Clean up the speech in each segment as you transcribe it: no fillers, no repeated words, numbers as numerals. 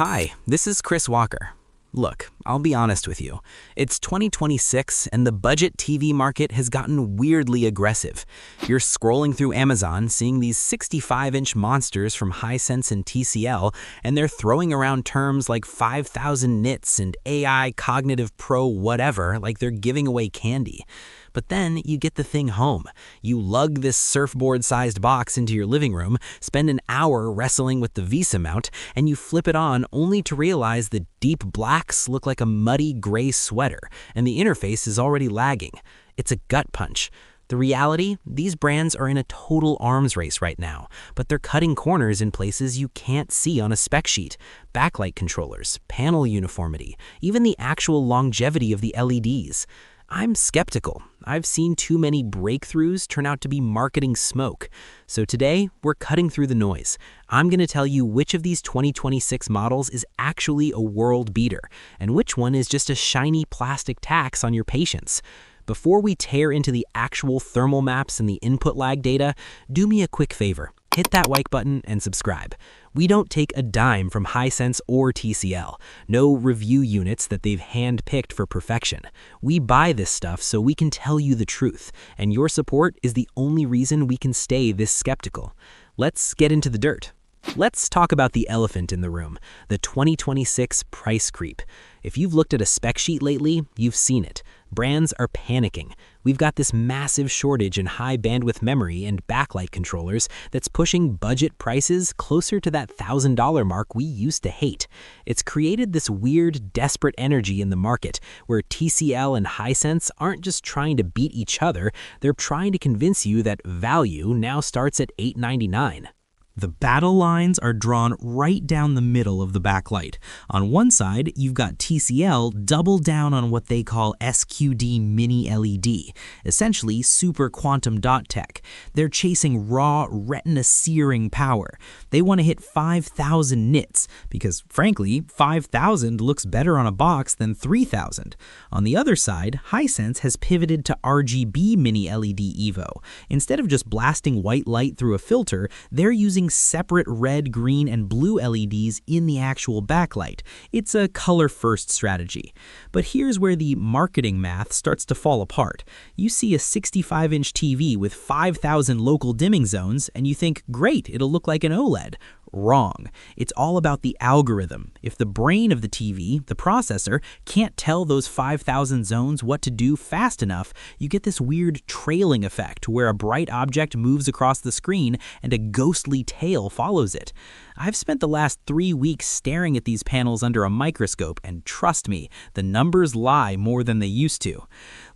Hi, this is Chris Walker. Look, I'll be honest with you. It's 2026 and the budget TV market has gotten weirdly aggressive. You're scrolling through Amazon seeing these 65-inch monsters from Hisense and TCL, and they're throwing around terms like 5,000 nits and AI Cognitive Pro whatever like they're giving away candy. But then you get the thing home. You lug this surfboard-sized box into your living room, spend an hour wrestling with the Visa mount, and you flip it on only to realize the deep blacks look like a muddy gray sweater, and the interface is already lagging. It's a gut punch. The reality, these brands are in a total arms race right now, but they're cutting corners in places you can't see on a spec sheet. Backlight controllers, panel uniformity, even the actual longevity of the LEDs. I'm skeptical. I've seen too many breakthroughs turn out to be marketing smoke. So today, we're cutting through the noise. I'm going to tell you which of these 2026 models is actually a world beater, and which one is just a shiny plastic tax on your patience. Before we tear into the actual thermal maps and the input lag data, do me a quick favor. Hit that like button and subscribe. We don't take a dime from Hisense or TCL. No review units that they've hand-picked for perfection. We buy this stuff so we can tell you the truth, and your support is the only reason we can stay this skeptical. Let's get into the dirt. Let's talk about the elephant in the room, the 2026 price creep. If you've looked at a spec sheet lately, you've seen it. Brands are panicking. We've got this massive shortage in high bandwidth memory and backlight controllers that's pushing budget prices closer to that $1,000 mark we used to hate. It's created this weird, desperate energy in the market where TCL and Hisense aren't just trying to beat each other, they're trying to convince you that value now starts at $899. The battle lines are drawn right down the middle of the backlight. On one side, you've got TCL double down on what they call SQD Mini LED, essentially super quantum dot tech. They're chasing raw, retina-searing power. They want to hit 5,000 nits, because frankly, 5,000 looks better on a box than 3,000. On the other side, Hisense has pivoted to RGB Mini LED Evo. Instead of just blasting white light through a filter, they're using separate red, green, and blue LEDs in the actual backlight. It's a color-first strategy. But here's where the marketing math starts to fall apart. You see a 65-inch TV with 5,000 local dimming zones, and you think, great, it'll look like an OLED. Wrong. It's all about the algorithm. If the brain of the TV, the processor, can't tell those 5,000 zones what to do fast enough, you get this weird trailing effect where a bright object moves across the screen and a ghostly tail follows it. I've spent the last 3 weeks staring at these panels under a microscope, and trust me, the numbers lie more than they used to.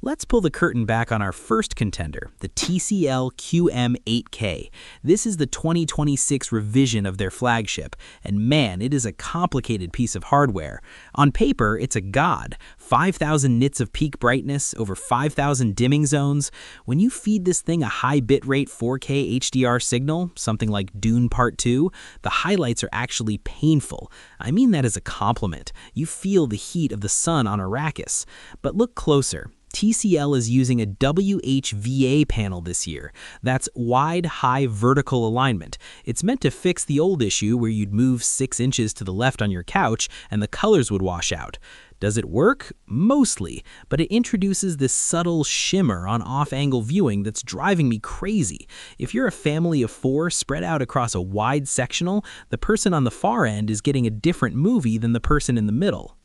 Let's pull the curtain back on our first contender, the TCL QM8K. This is the 2026 revision of their flagship, and man, it is a complicated piece of hardware. On paper, it's a god. 5,000 nits of peak brightness, over 5,000 dimming zones. When you feed this thing a high bitrate 4K HDR signal, something like Dune Part 2, the highlights are actually painful. I mean that as a compliment. You feel the heat of the sun on Arrakis. But look closer. TCL is using a WHVA panel this year. That's wide, high, vertical alignment. It's meant to fix the old issue where you'd move 6 inches to the left on your couch and the colors would wash out. Does it work? Mostly, but it introduces this subtle shimmer on off-angle viewing that's driving me crazy. If you're a family of 4 spread out across a wide sectional, the person on the far end is getting a different movie than the person in the middle.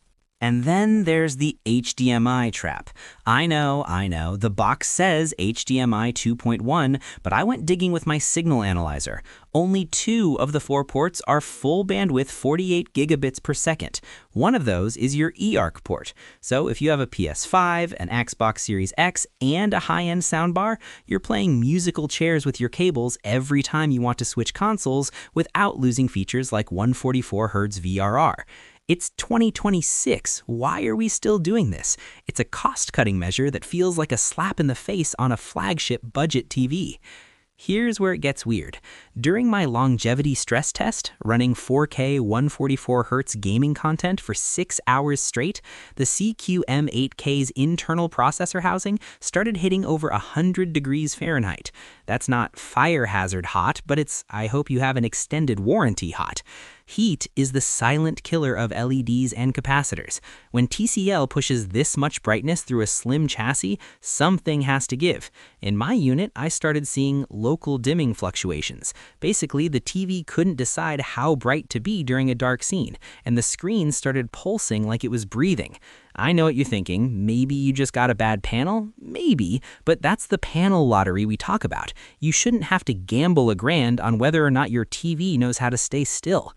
And then there's the HDMI Trap. I know, the box says HDMI 2.1, but I went digging with my signal analyzer. Only 2 of the 4 ports are full bandwidth 48 gigabits per second. One of those is your eARC port. So if you have a PS5, an Xbox Series X, and a high-end soundbar, you're playing musical chairs with your cables every time you want to switch consoles without losing features like 144 Hz VRR. It's 2026. Why are we still doing this? It's a cost-cutting measure that feels like a slap in the face on a flagship budget TV. Here's where it gets weird. During my longevity stress test, running 4K 144 Hz gaming content for 6 hours straight, the CQM8K's internal processor housing started hitting over 100 degrees Fahrenheit. That's not fire hazard hot, but it's I hope you have an extended warranty hot. Heat is the silent killer of LEDs and capacitors. When TCL pushes this much brightness through a slim chassis, something has to give. In my unit, I started seeing local dimming fluctuations. Basically, the TV couldn't decide how bright to be during a dark scene, and the screen started pulsing like it was breathing. I know what you're thinking. Maybe you just got a bad panel? Maybe, but that's the panel lottery we talk about. You shouldn't have to gamble a grand on whether or not your TV knows how to stay still.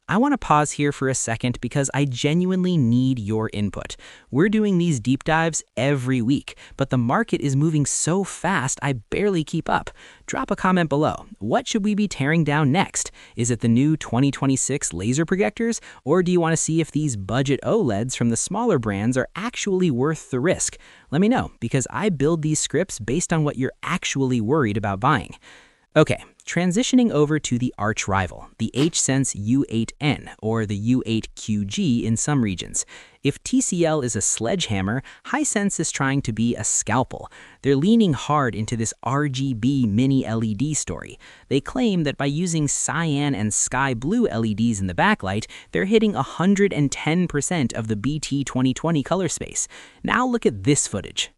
I want to pause here for a second because I genuinely need your input. We're doing these deep dives every week, but the market is moving so fast I barely keep up. Drop a comment below. What should we be tearing down next? Is it the new 2026 laser projectors, or do you want to see if these budget OLEDs from the smaller brands are actually worth the risk? Let me know, because I build these scripts based on what you're actually worried about buying. Okay, transitioning over to the arch rival, the Hisense U8N, or the U8QG in some regions. If TCL is a sledgehammer, Hisense is trying to be a scalpel. They're leaning hard into this RGB mini LED story. They claim that by using cyan and sky blue LEDs in the backlight, they're hitting 110% of the BT 2020 color space. Now look at this footage.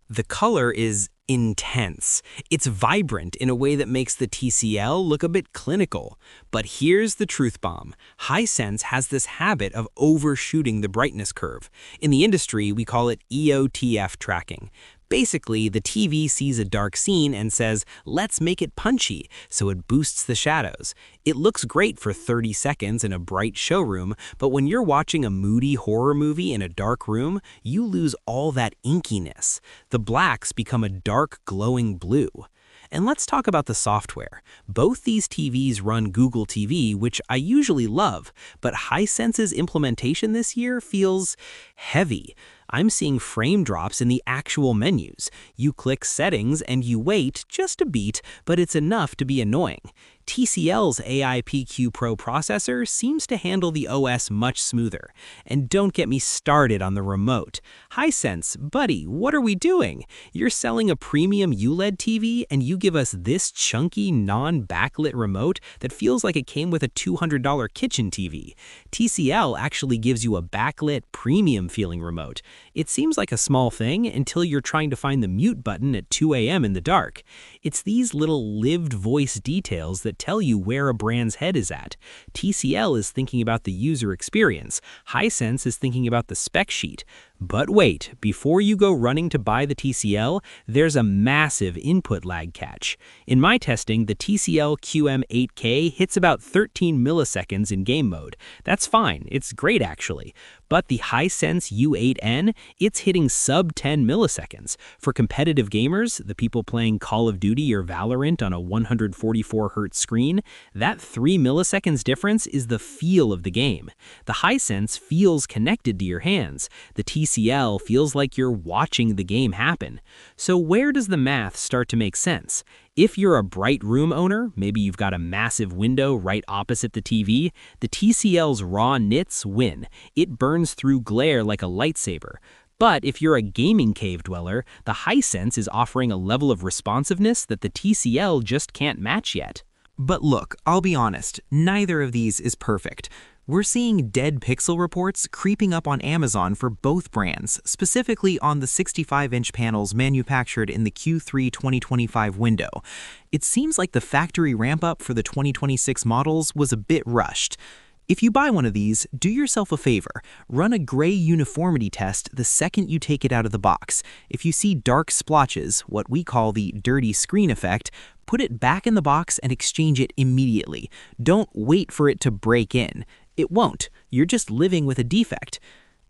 The color is intense. It's vibrant in a way that makes the TCL look a bit clinical. But here's the truth bomb. Hisense has this habit of overshooting the brightness curve. In the industry, we call it EOTF tracking. Basically, the TV sees a dark scene and says, let's make it punchy, so it boosts the shadows. It looks great for 30 seconds in a bright showroom, but when you're watching a moody horror movie in a dark room, you lose all that inkiness. The blacks become a dark, glowing blue. And let's talk about the software. Both these TVs run Google TV, which I usually love, but Hisense's implementation this year feels heavy. I'm seeing frame drops in the actual menus. You click settings and you wait just a beat, but it's enough to be annoying. TCL's AI PQ Pro processor seems to handle the OS much smoother. And don't get me started on the remote. Hisense, buddy, what are we doing? You're selling a premium ULED TV and you give us this chunky, non-backlit remote that feels like it came with a $200 kitchen TV. TCL actually gives you a backlit, premium-feeling remote. It seems like a small thing until you're trying to find the mute button at 2 a.m. in the dark. It's these little lived voice details that tell you where a brand's head is at. TCL is thinking about the user experience. Hisense is thinking about the spec sheet. But wait, before you go running to buy the TCL, there's a massive input lag catch. In my testing, the TCL QM8K hits about 13 milliseconds in game mode. That's fine, it's great actually. But the Hisense U8N, it's hitting sub 10 milliseconds. For competitive gamers, the people playing Call of Duty or Valorant on a 144Hz screen, that 3 milliseconds difference is the feel of the game. The Hisense feels connected to your hands. The TCL feels like you're watching the game happen. So where does the math start to make sense? If you're a bright room owner, maybe you've got a massive window right opposite the TV, the TCL's raw nits win. It burns through glare like a lightsaber. But if you're a gaming cave dweller, the Hisense is offering a level of responsiveness that the TCL just can't match yet. But look, I'll be honest, neither of these is perfect. We're seeing dead pixel reports creeping up on Amazon for both brands, specifically on the 65-inch panels manufactured in the Q3 2025 window. It seems like the factory ramp-up for the 2026 models was a bit rushed. If you buy one of these, do yourself a favor. Run a gray uniformity test the second you take it out of the box. If you see dark splotches, what we call the dirty screen effect, put it back in the box and exchange it immediately. Don't wait for it to break in. It won't. You're just living with a defect.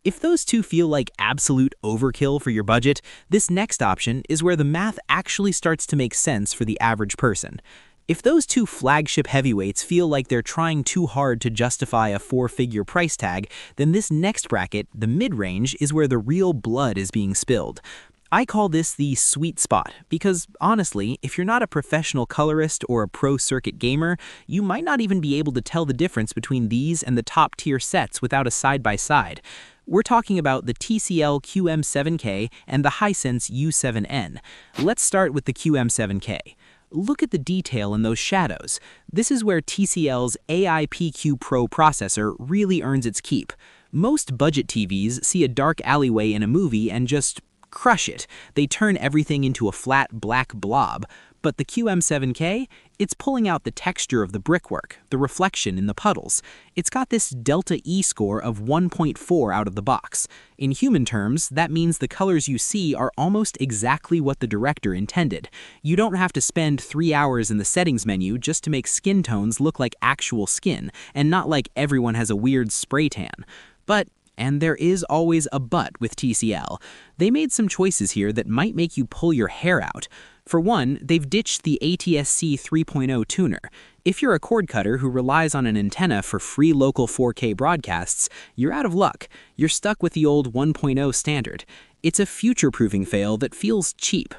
If those two feel like absolute overkill for your budget, this next option is where the math actually starts to make sense for the average person. If those two flagship heavyweights feel like they're trying too hard to justify a 4-figure price tag, then this next bracket, the mid-range, is where the real blood is being spilled. I call this the sweet spot because, honestly, if you're not a professional colorist or a pro-circuit gamer, you might not even be able to tell the difference between these and the top-tier sets without a side-by-side. We're talking about the TCL QM7K and the Hisense U7N. Let's start with the QM7K. Look at the detail in those shadows. This is where TCL's AIPQ Pro processor really earns its keep. Most budget TVs see a dark alleyway in a movie and just crush it. They turn everything into a flat black blob. But the QM7K, it's pulling out the texture of the brickwork, the reflection in the puddles. It's got this Delta E score of 1.4 out of the box. In human terms, that means the colors you see are almost exactly what the director intended. You don't have to spend 3 hours in the settings menu just to make skin tones look like actual skin, and not like everyone has a weird spray tan. But and there is always a but with TCL. They made some choices here that might make you pull your hair out. For one, they've ditched the ATSC 3.0 tuner. If you're a cord cutter who relies on an antenna for free local 4K broadcasts, you're out of luck. You're stuck with the old 1.0 standard. It's a future-proofing fail that feels cheap.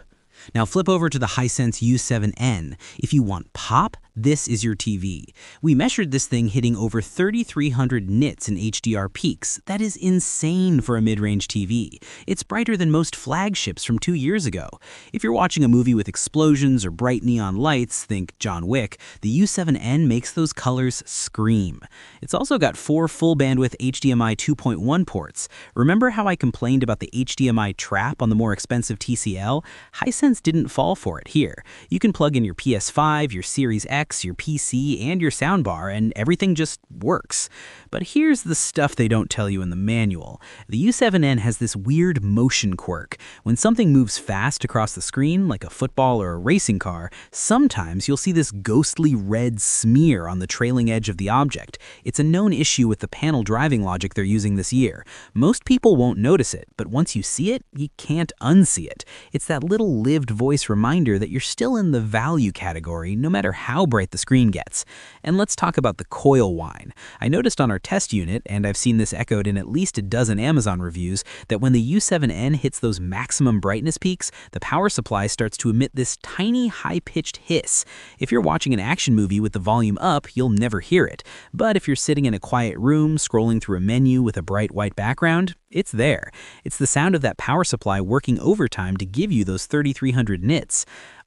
Now flip over to the Hisense U7N. If you want pop, this is your TV. We measured this thing hitting over 3,300 nits in HDR peaks. That is insane for a mid-range TV. It's brighter than most flagships from 2 years ago. If you're watching a movie with explosions or bright neon lights, think John Wick, the U7N makes those colors scream. It's also got 4 full bandwidth HDMI 2.1 ports. Remember how I complained about the HDMI Trap on the more expensive TCL? Hisense didn't fall for it here. You can plug in your PS5, your Series X, your PC, and your soundbar, and everything just works. But here's the stuff they don't tell you in the manual. The U7N has this weird motion quirk. When something moves fast across the screen, like a football or a racing car, sometimes you'll see this ghostly red smear on the trailing edge of the object. It's a known issue with the panel driving logic they're using this year. Most people won't notice it, but once you see it, you can't unsee it. It's that little lived voice reminder that you're still in the value category, no matter how bright the screen gets. And let's talk about the coil whine. I noticed on our test unit, and I've seen this echoed in at least a dozen Amazon reviews, that when the U7N hits those maximum brightness peaks, the power supply starts to emit this tiny high-pitched hiss. If you're watching an action movie with the volume up, you'll never hear it. But if you're sitting in a quiet room, scrolling through a menu with a bright white background, it's there. It's the sound of that power supply working overtime to give you those 3,300 nits.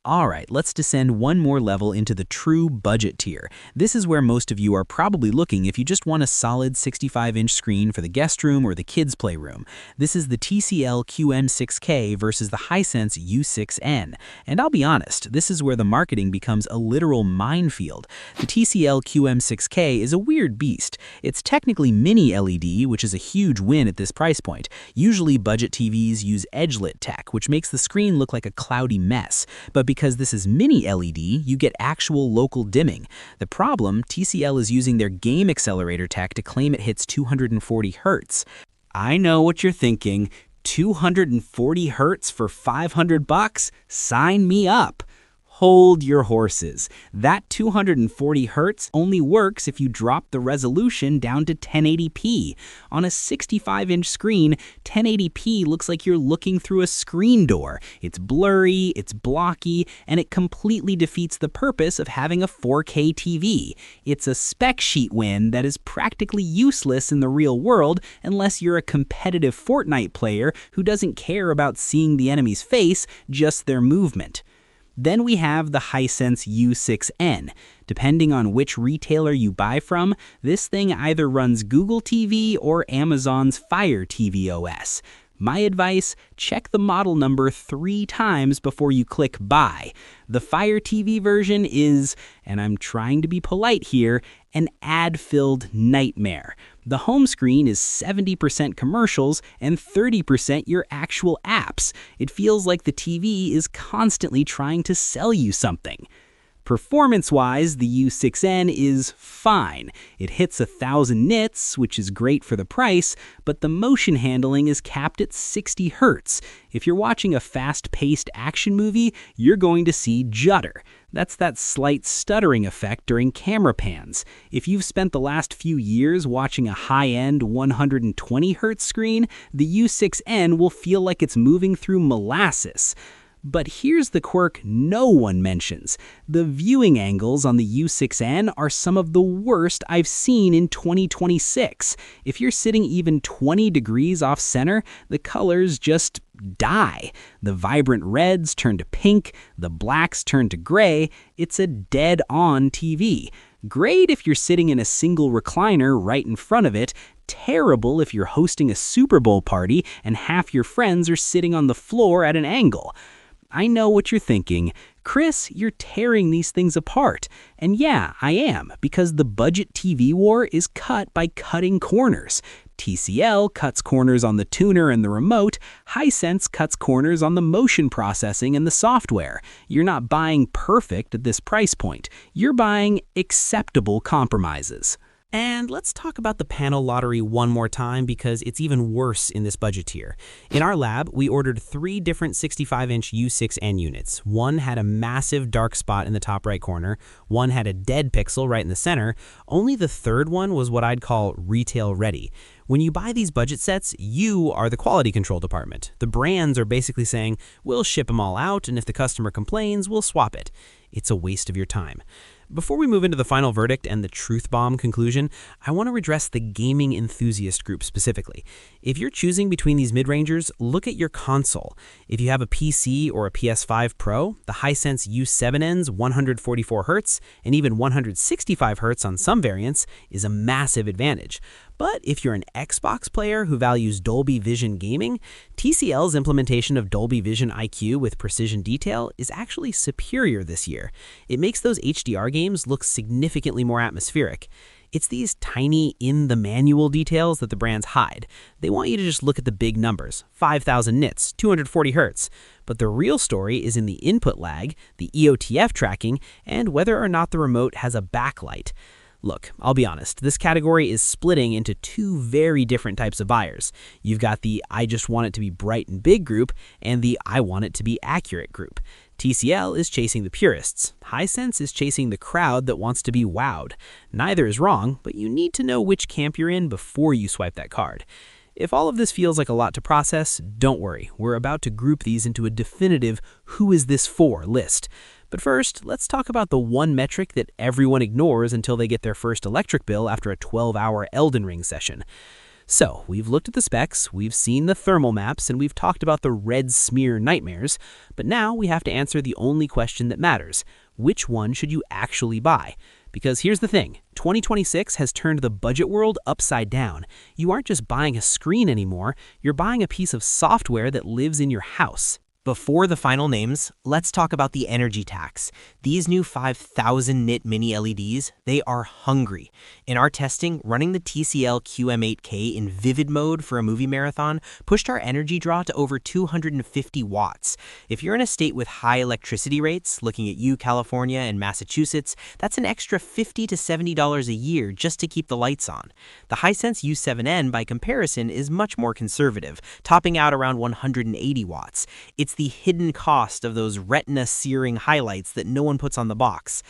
Alright, let's descend one more level into the true budget tier. This is where most of you are probably looking if you just want a solid 65-inch screen for the guest room or the kids' playroom. This is the TCL QM6K versus the Hisense U6N. And I'll be honest, this is where the marketing becomes a literal minefield. The TCL QM6K is a weird beast. It's technically mini LED, which is a huge win at this price point. Usually budget TVs use edge-lit tech, which makes the screen look like a cloudy mess. But because this is mini LED, you get actual local dimming. The problem, TCL is using their game accelerator tech to claim it hits 240 Hz. I know what you're thinking. 240 Hz for $500? Sign me up. Hold your horses. That 240 Hz only works if you drop the resolution down to 1080p. On a 65-inch screen, 1080p looks like you're looking through a screen door. It's blurry, it's blocky, and it completely defeats the purpose of having a 4K TV. It's a spec sheet win that is practically useless in the real world unless you're a competitive Fortnite player who doesn't care about seeing the enemy's face, just their movement. Then we have the Hisense U6N. Depending on which retailer you buy from, this thing either runs Google TV or Amazon's Fire TV OS. My advice, check the model number 3 times before you click buy. The Fire TV version is, and I'm trying to be polite here, an ad-filled nightmare. The home screen is 70% commercials and 30% your actual apps. It feels like the TV is constantly trying to sell you something. Performance-wise, the U6N is fine. It hits 1,000 nits, which is great for the price, but the motion handling is capped at 60 Hz. If you're watching a fast-paced action movie, you're going to see judder. That's that slight stuttering effect during camera pans. If you've spent the last few years watching a high-end 120 Hz screen, the U6N will feel like it's moving through molasses. But here's the quirk no one mentions. The viewing angles on the U6N are some of the worst I've seen in 2026. If you're sitting even 20 degrees off center, the colors just die. The vibrant reds turn to pink, the blacks turn to gray. It's a dead-on TV. Great if you're sitting in a single recliner right in front of it. Terrible if you're hosting a Super Bowl party and half your friends are sitting on the floor at an angle. I know what you're thinking. Chris, you're tearing these things apart. And yeah, I am, because the budget TV war is cut by cutting corners. TCL cuts corners on the tuner and the remote. Hisense cuts corners on the motion processing and the software. You're not buying perfect at this price point. You're buying acceptable compromises. And let's talk about the panel lottery one more time because it's even worse in this budget tier. In our lab, we ordered 3 different 65-inch U6N units. One had a massive dark spot in the top right corner, one had a dead pixel right in the center, only the third one was what I'd call retail ready. When you buy these budget sets, you are the quality control department. The brands are basically saying, we'll ship them all out, and if the customer complains, we'll swap it. It's a waste of your time. Before we move into the final verdict and the truth bomb conclusion, I want to address the gaming enthusiast group specifically. If you're choosing between these mid-rangers, look at your console. If you have a PC or a PS5 Pro, the Hisense U7N's 144Hz and even 165Hz on some variants is a massive advantage. But if you're an Xbox player who values Dolby Vision gaming, TCL's implementation of Dolby Vision IQ with precision detail is actually superior this year. It makes those HDR games look significantly more atmospheric. It's these tiny in-the-manual details that the brands hide. They want you to just look at the big numbers, 5,000 nits, 240 Hz. But the real story is in the input lag, the EOTF tracking, and whether or not the remote has a backlight. Look, I'll be honest, this category is splitting into 2 very different types of buyers. You've got the I just want it to be bright and big group and the I want it to be accurate group. TCL is chasing the purists. Hisense is chasing the crowd that wants to be wowed. Neither is wrong, but you need to know which camp you're in before you swipe that card. If all of this feels like a lot to process, don't worry. We're about to group these into a definitive who is this for list. But first, let's talk about the one metric that everyone ignores until they get their first electric bill after a 12-hour Elden Ring session. So, we've looked at the specs, we've seen the thermal maps, and we've talked about the red smear nightmares, but now we have to answer the only question that matters. Which one should you actually buy? Because here's the thing, 2026 has turned the budget world upside down. You aren't just buying a screen anymore, you're buying a piece of software that lives in your house. Before the final names, let's talk about the energy tax. These new 5,000 nit mini LEDs, they are hungry. In our testing, running the TCL QM8K in vivid mode for a movie marathon pushed our energy draw to over 250 watts. If you're in a state with high electricity rates, looking at you, California and Massachusetts, that's an extra $50 to $70 a year just to keep the lights on. The Hisense U7N, by comparison, is much more conservative, topping out around 180 watts. It's the hidden cost of those retina-searing highlights that no one puts on the box.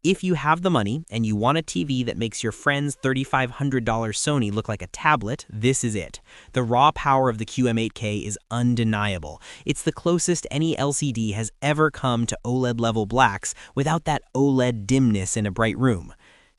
If you have the money and you want a TV that makes your friend's $3,500 Sony look like a tablet, this is it. The raw power of the QM8K is undeniable. It's the closest any LCD has ever come to OLED-level blacks without that OLED dimness in a bright room.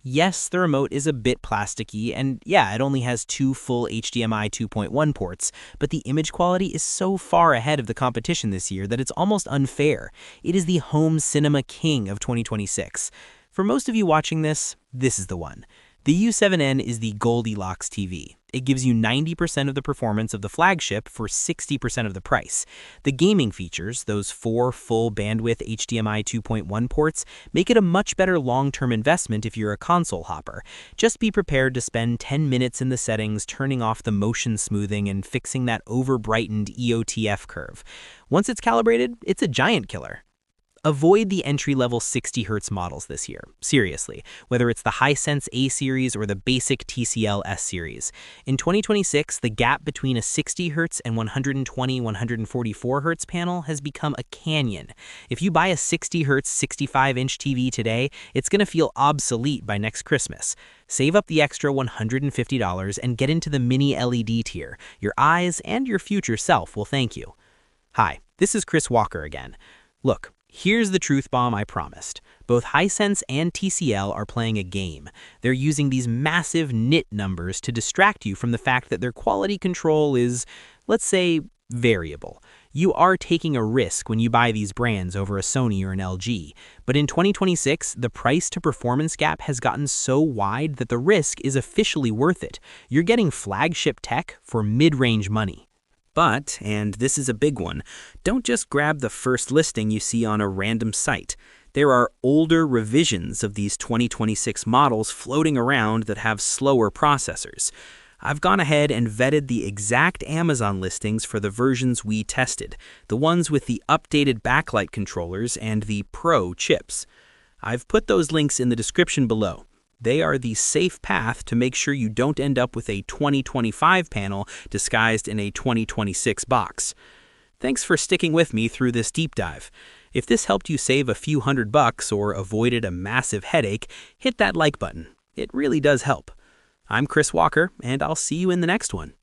Yes, the remote is a bit plasticky, and yeah, it only has 2 full HDMI 2.1 ports, but the image quality is so far ahead of the competition this year that it's almost unfair. It is the home cinema king of 2026. For most of you watching this, this is the one. The U7N is the Goldilocks TV. It gives you 90% of the performance of the flagship for 60% of the price. The gaming features, those 4 full bandwidth HDMI 2.1 ports, make it a much better long-term investment if you're a console hopper. Just be prepared to spend 10 minutes in the settings turning off the motion smoothing and fixing that over-brightened EOTF curve. Once it's calibrated, it's a giant killer. Avoid the entry-level 60Hz models this year, seriously, whether it's the Hisense A-Series or the basic TCL S-Series. In 2026, the gap between a 60Hz and 144Hz panel has become a canyon. If you buy a 60Hz 65-inch TV today, it's going to feel obsolete by next Christmas. Save up the extra $150 and get into the mini LED tier. Your eyes and your future self will thank you. Hi, This is Chris Walker again. Look, here's the truth bomb I promised. Both Hisense and TCL are playing a game. They're using these massive nit numbers to distract you from the fact that their quality control is, let's say, variable. You are taking a risk when you buy these brands over a Sony or an LG, but in 2026, the price to performance gap has gotten so wide that the risk is officially worth it. You're getting flagship tech for mid-range money. But, and this is a big one, don't just grab the first listing you see on a random site. There are older revisions of these 2026 models floating around that have slower processors. I've gone ahead and vetted the exact Amazon listings for the versions we tested, the ones with the updated backlight controllers and the Pro chips. I've put those links in the description below. They are the safe path to make sure you don't end up with a 2025 panel disguised in a 2026 box. Thanks for sticking with me through this deep dive. If this helped you save a few $100 or avoided a massive headache, hit that like button. It really does help. I'm Chris Walker, and I'll see you in the next one.